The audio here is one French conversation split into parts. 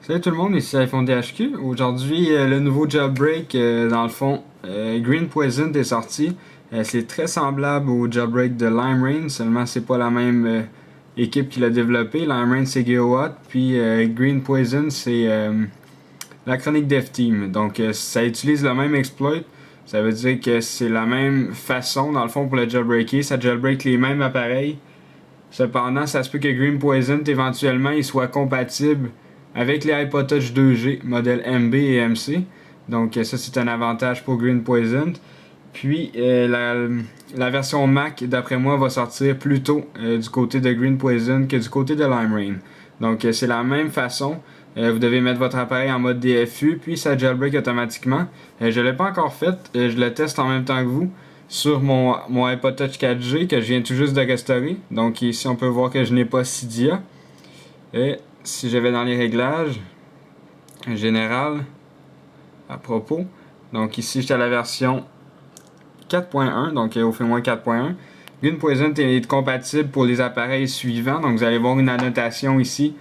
Salut tout le monde, ici iPhone DHQ. Aujourd'hui, le nouveau Jailbreak, dans le fond, Green Poison est sorti. C'est très semblable au Jailbreak de Lime-Rain, seulement c'est pas la même équipe qui l'a développé. Lime-Rain c'est GeoWatt, puis Green Poison c'est la chronique Dev Team. Donc ça utilise le même exploit. Ça veut dire que c'est la même façon, dans le fond, pour le jailbreaker. Ça jailbreak les mêmes appareils. Cependant, ça se peut que Green Poison éventuellement il soit compatible avec les iPod Touch 2G modèle MB et MC. Donc ça c'est un avantage pour Green Poison. Puis la version Mac d'après moi va sortir plus tôt du côté de Green Poison que du côté de Lime-Rain. Donc c'est la même façon. Vous devez mettre votre appareil en mode DFU puis ça jailbreak automatiquement. Je ne l'ai pas encore fait, je le teste en même temps que vous sur mon iPod Touch 4G que je viens tout juste de restaurer. Donc ici on peut voir que je n'ai pas Cydia. Et si je vais dans les réglages, général, à propos, donc ici j'étais à la version 4.1, donc au fait moins 4.1. Green Poison est compatible pour les appareils suivants, donc vous allez voir une annotation ici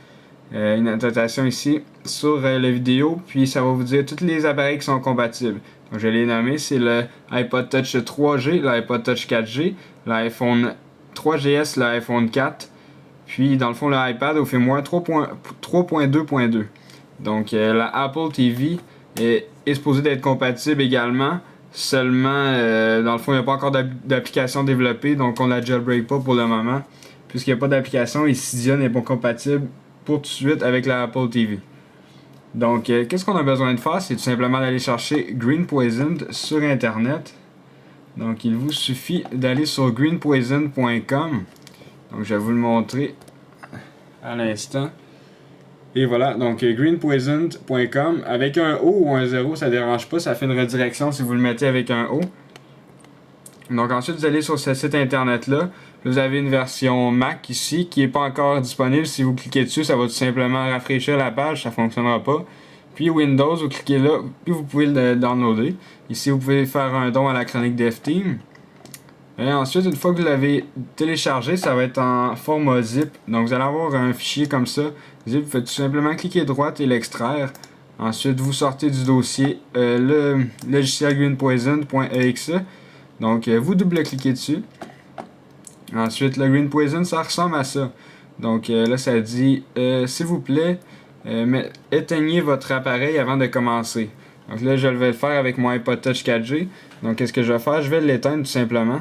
sur la vidéo, puis ça va vous dire tous les appareils qui sont compatibles. Donc je l'ai nommé, c'est le iPod Touch 3G, l'iPod Touch 4G, l'iPhone 3GS, l'iPhone 4, puis dans le fond l'iPad au fait moins 3.2.2. Donc la Apple TV est supposée d'être compatible également. Seulement, dans le fond, il n'y a pas encore d'application développée, donc on la jailbreak pas pour le moment. Puisqu'il n'y a pas d'application et Cydia n'est pas compatible pour tout de suite avec la Apple TV. Donc, qu'est-ce qu'on a besoin de faire? C'est tout simplement d'aller chercher Green Poison sur Internet. Donc, il vous suffit d'aller sur greenpoison.com. Donc, je vais vous le montrer à l'instant. Et voilà, donc greenpoison.com avec un O ou un 0, ça dérange pas, ça fait une redirection si vous le mettez avec un O. Donc ensuite vous allez sur ce site internet là, vous avez une version Mac ici qui n'est pas encore disponible. Si vous cliquez dessus, ça va tout simplement rafraîchir la page, ça ne fonctionnera pas. Puis Windows, vous cliquez là, puis vous pouvez le downloader. Ici vous pouvez faire un don à la chronique DevTeam. Et ensuite, une fois que vous l'avez téléchargé, ça va être en format zip. Donc vous allez avoir un fichier comme ça. Zip, vous faites tout simplement cliquer droite et l'extraire. Ensuite, vous sortez du dossier le logiciel greenpoison.exe. Donc vous double-cliquez dessus. Ensuite, le Green Poison, ça ressemble à ça. Donc là, ça dit s'il vous plaît, éteignez votre appareil avant de commencer. Donc là, je vais le faire avec mon iPod Touch 4G. Donc qu'est-ce que je vais faire? Je vais l'éteindre tout simplement.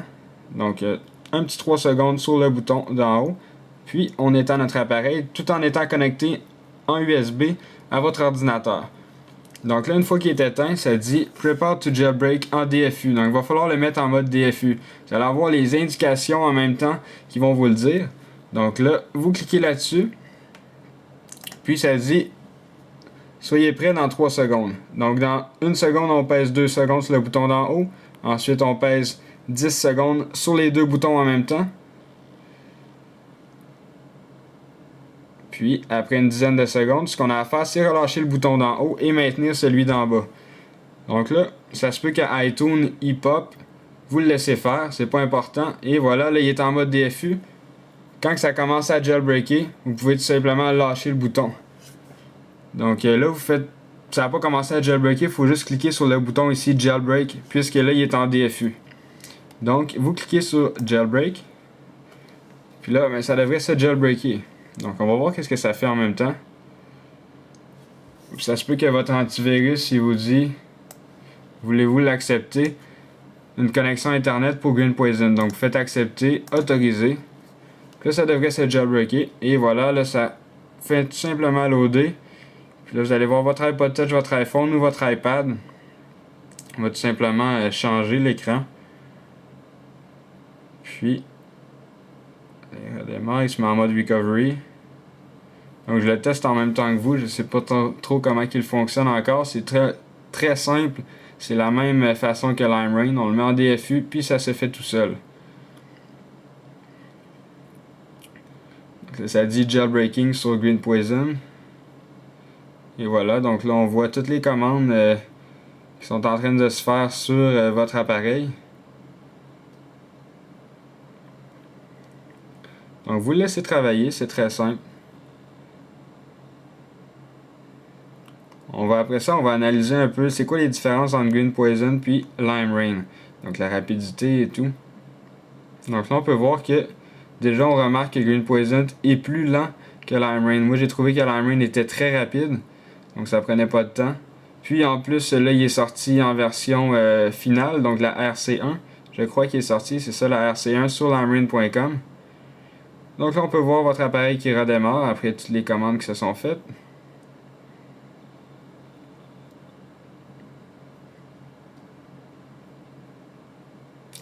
Donc, un petit 3 secondes sur le bouton d'en haut. Puis, on éteint notre appareil tout en étant connecté en USB à votre ordinateur. Donc là, une fois qu'il est éteint, ça dit Prepare to jailbreak en DFU. Donc, il va falloir le mettre en mode DFU. Vous allez avoir les indications en même temps qui vont vous le dire. Donc là, vous cliquez là-dessus. Puis, ça dit Soyez prêts dans 3 secondes. Donc, dans 1 seconde, on pèse 2 secondes sur le bouton d'en haut. Ensuite, on pèse 10 secondes sur les deux boutons en même temps. Puis, après une dizaine de secondes, ce qu'on a à faire, c'est relâcher le bouton d'en haut et maintenir celui d'en bas. Donc là, ça se peut qu'à iTunes, il pop. Vous le laissez faire, c'est pas important. Et voilà, là, il est en mode DFU. Quand ça commence à jailbreaker, vous pouvez tout simplement lâcher le bouton. Donc là, vous faites... Ça n'a pas commencé à jailbreaker, il faut juste cliquer sur le bouton ici, Jailbreak, puisque là, il est en DFU. Donc, vous cliquez sur Jailbreak. Puis là, ça devrait se jailbreaker. Donc, on va voir qu'est-ce que ça fait en même temps. Ça se peut que votre antivirus, il vous dit voulez-vous l'accepter? Une connexion internet pour Green Poison. Donc, vous faites accepter, autoriser. Puis là, ça devrait se jailbreaker. Et voilà, là, ça fait tout simplement loader. Puis là, vous allez voir votre iPod Touch, votre iPhone ou votre iPad. On va tout simplement changer l'écran. Puis, il redémarre, il se met en mode recovery. Donc je le teste en même temps que vous. Je ne sais pas trop comment il fonctionne encore. C'est très, très simple. C'est la même façon que Lime-Rain. On le met en DFU, puis ça se fait tout seul. Donc, ça dit jailbreaking sur Green Poison. Et voilà, donc là on voit toutes les commandes qui sont en train de se faire sur votre appareil. Donc vous le laissez travailler, c'est très simple. Après ça, on va analyser un peu c'est quoi les différences entre Green Poison puis Lime Rain. Donc la rapidité et tout. Donc là, on peut voir que déjà, on remarque que Green Poison est plus lent que Lime Rain. Moi, j'ai trouvé que Lime Rain était très rapide. Donc ça prenait pas de temps. Puis en plus, là, il est sorti en version finale, donc la RC1. Je crois qu'il est sorti, c'est ça la RC1 sur limerain.com. Donc là, on peut voir votre appareil qui redémarre après toutes les commandes qui se sont faites.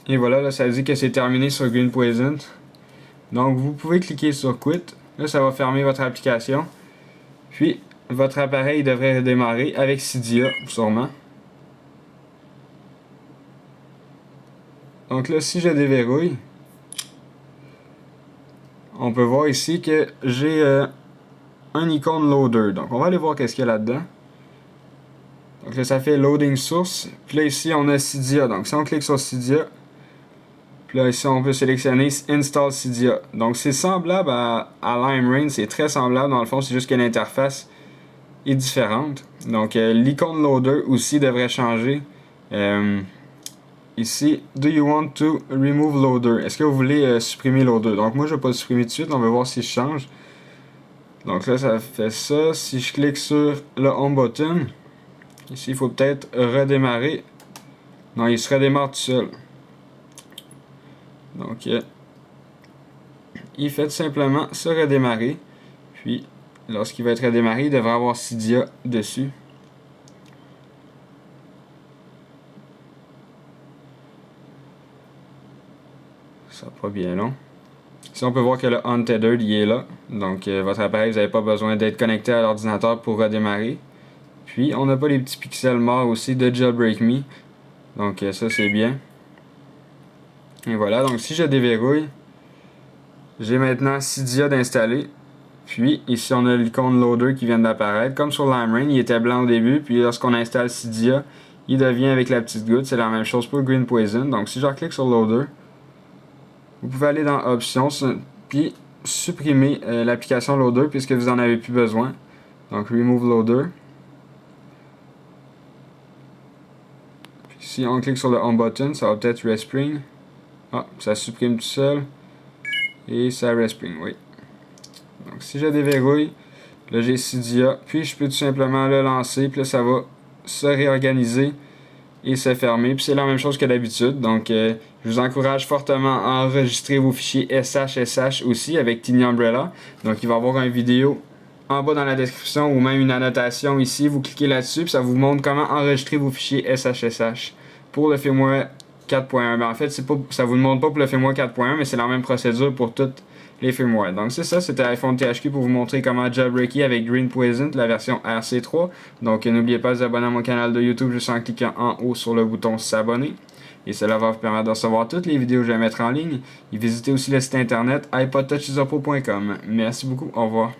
Et voilà, là, ça dit que c'est terminé sur Green Poison. Donc vous pouvez cliquer sur Quit. Là, ça va fermer votre application. Puis, votre appareil devrait redémarrer avec Cydia, sûrement. Donc là, si je déverrouille, on peut voir ici que j'ai un icône loader. Donc on va aller voir qu'est-ce qu'il y a là-dedans. Donc là, ça fait Loading Source. Puis là, ici, on a Cydia. Donc si on clique sur Cydia, puis là, ici, on peut sélectionner Install Cydia. Donc c'est semblable à Lime Rain. C'est très semblable. Dans le fond, c'est juste que l'interface est différente. Donc l'icône loader aussi devrait changer. Ici, do you want to remove loader? Est-ce que vous voulez supprimer loader? Donc moi je vais pas le supprimer tout de suite, on va voir si je change. Donc là ça fait ça. Si je clique sur le home button, ici il faut peut-être redémarrer. Non, il se redémarre tout seul. Donc il fait tout simplement se redémarrer. Puis lorsqu'il va être redémarré, il devrait avoir Cydia dessus. Ça va pas bien long. Ici, on peut voir que le Untethered il est là. Donc, votre appareil, vous n'avez pas besoin d'être connecté à l'ordinateur pour redémarrer. Puis, on n'a pas les petits pixels morts aussi de Jailbreak Me. Donc, ça, c'est bien. Et voilà. Donc, si je déverrouille, j'ai maintenant Cydia d'installer. Puis, ici, on a l'icône Loader qui vient d'apparaître. Comme sur Lime Rain, il était blanc au début. Puis, lorsqu'on installe Cydia, il devient avec la petite goutte. C'est la même chose pour Green Poison. Donc, si je clique sur Loader, vous pouvez aller dans Options, puis supprimer l'application Loader puisque vous n'en avez plus besoin. Donc Remove Loader. Puis si on clique sur le Home button, ça va peut-être Respring. Ah, ça supprime tout seul. Et ça Respring, oui. Donc si je déverrouille, là j'ai Cydia, puis je peux tout simplement le lancer, puis là ça va se réorganiser et se fermer. Puis c'est la même chose que d'habitude. Donc je vous encourage fortement à enregistrer vos fichiers SH aussi avec Tiny Umbrella. Donc il va y avoir une vidéo en bas dans la description ou même une annotation ici. Vous cliquez là-dessus puis ça vous montre comment enregistrer vos fichiers SH pour le firmware 4.1. Ben, en fait, ça vous le montre pas pour le firmware 4.1, mais c'est la même procédure pour toutes les firmware. Donc c'est ça, c'était iPhone THQ pour vous montrer comment jailbreaker avec Green Poison, la version RC3. Donc n'oubliez pas de vous abonner à mon canal de YouTube juste en cliquant en haut sur le bouton s'abonner. Et cela va vous permettre de recevoir toutes les vidéos que je vais mettre en ligne. Et visitez aussi le site internet iPodTouchIsopo.com. Merci beaucoup, au revoir.